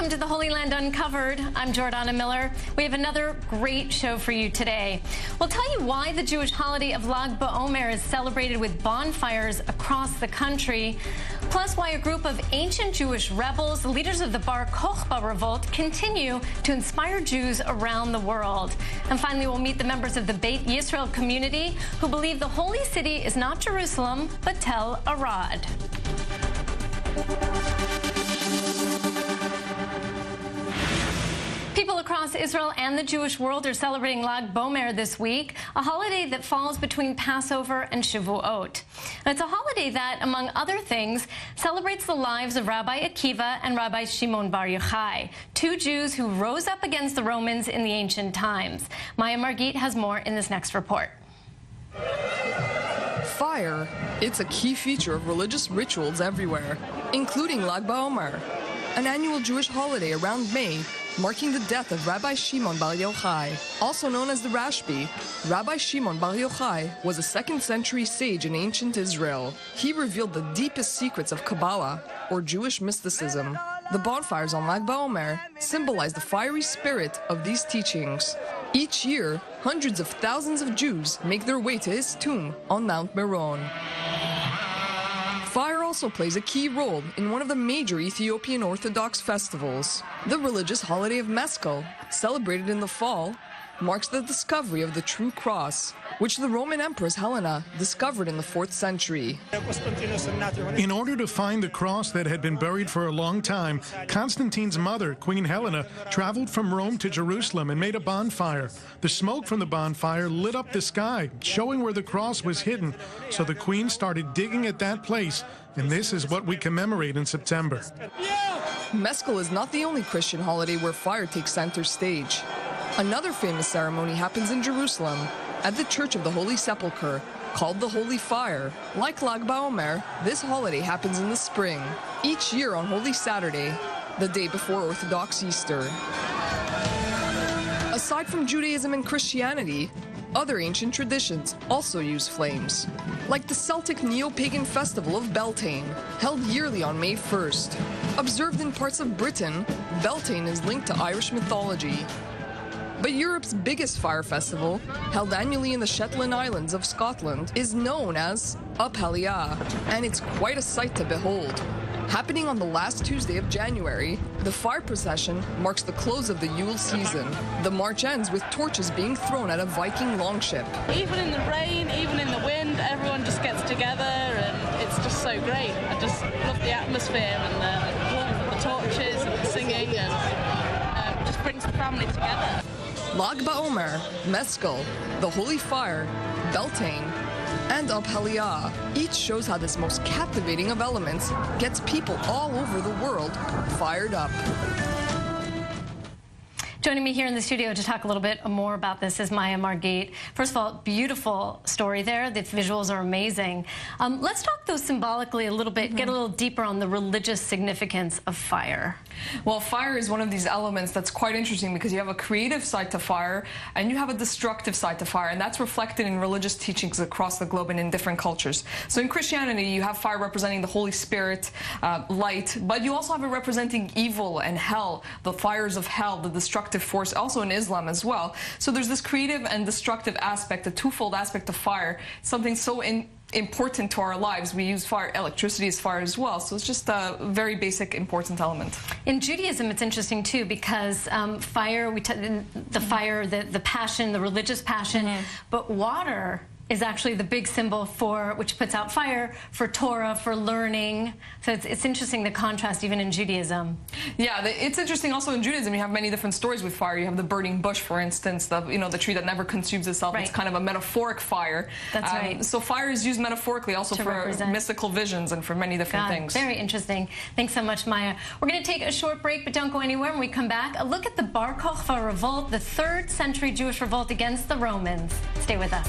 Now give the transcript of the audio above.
Welcome to the Holy Land Uncovered. I'm Jordana Miller. We have another great show for you today. We'll tell you why the Jewish holiday of Lag Baomer is celebrated with bonfires across the country, plus why a group of ancient Jewish rebels, the leaders of the Bar Kokhba revolt, continue to inspire Jews around the world. And finally, we'll meet the members of the Beit Yisrael community who believe the holy city is not Jerusalem, but Tel Arad. People across Israel and the Jewish world are celebrating Lag Baomer this week, a holiday that falls between Passover and Shavuot. And it's a holiday that, among other things, celebrates the lives of Rabbi Akiva and Rabbi Shimon Bar Yochai, two Jews who rose up against the Romans in the ancient times. Maya Margit has more in this next report. Fire, it's a key feature of religious rituals everywhere, including Lag Baomer, an annual Jewish holiday around May, marking the death of Rabbi Shimon Bar Yochai, also known as the Rashbi. Rabbi Shimon Bar Yochai was a 2nd century sage in ancient Israel. He revealed the deepest secrets of Kabbalah, or Jewish mysticism. The bonfires on Lag Baomer symbolize the fiery spirit of these teachings. Each year, hundreds of thousands of Jews make their way to his tomb on Mount Meron. Fire also plays a key role in one of the major Ethiopian Orthodox festivals. The religious holiday of Meskel, celebrated in the fall, marks the discovery of the true cross, which the Roman Empress Helena discovered in the 4th century. In order to find the cross that had been buried for a long time, Constantine's mother, Queen Helena, traveled from Rome to Jerusalem and made a bonfire. The smoke from the bonfire lit up the sky, showing where the cross was hidden. So the Queen started digging at that place, and this is what we commemorate in September. Meskel is not the only Christian holiday where fire takes center stage. Another famous ceremony happens in Jerusalem, at the Church of the Holy Sepulchre, called the Holy Fire. Like Lag Baomer, this holiday happens in the spring, each year on Holy Saturday, the day before Orthodox Easter. Aside from Judaism and Christianity, other ancient traditions also use flames, like the Celtic neo-pagan festival of Beltane, held yearly on May 1st. Observed in parts of Britain, Beltane is linked to Irish mythology. But Europe's biggest fire festival, held annually in the Shetland Islands of Scotland, is known as Uphalia, and it's quite a sight to behold. Happening on the last Tuesday of January, the fire procession marks the close of the Yule season. The march ends with torches being thrown at a Viking longship. Even in the rain, even in the wind, everyone just gets together and it's just so great. I just love the atmosphere and the warmth of the torches and the singing and just brings the family together. Lag Baomer, Meskel, the Holy Fire, Beltane, and Uphalia each shows how this most captivating of elements gets people all over the world fired up. Joining me here in the studio to talk a little bit more about this is Maya Margit. First of all, beautiful story there. The visuals are amazing. Let's talk, though, symbolically a little bit, get a little deeper on the religious significance of fire. Well, fire is one of these elements that's quite interesting because you have a creative side to fire and you have a destructive side to fire, and that's reflected in religious teachings across the globe and in different cultures. So in Christianity, you have fire representing the Holy Spirit, light, but you also have it representing evil and hell, the fires of hell, the destructive force, also in Islam as well. So there's this creative and destructive aspect, a twofold aspect of fire, something so important to our lives. We use fire, electricity is fire as well, so it's just a very basic, important element. In Judaism, it's interesting too because fire, the passion, the religious passion, but water is actually the big symbol for, which puts out fire, for Torah, for learning. So it's interesting, the contrast even in Judaism. Yeah, it's interesting also in Judaism. You have many different stories with fire. You have the burning bush, for instance, the tree that never consumes itself. Right. It's kind of a metaphoric fire. That's right. So fire is used metaphorically also for mystical visions and for many different things. Very interesting. Thanks so much, Maya. We're going to take a short break, but don't go anywhere. When we come back, a look at the Bar Kokhba revolt, the 3rd century Jewish revolt against the Romans. Stay with us.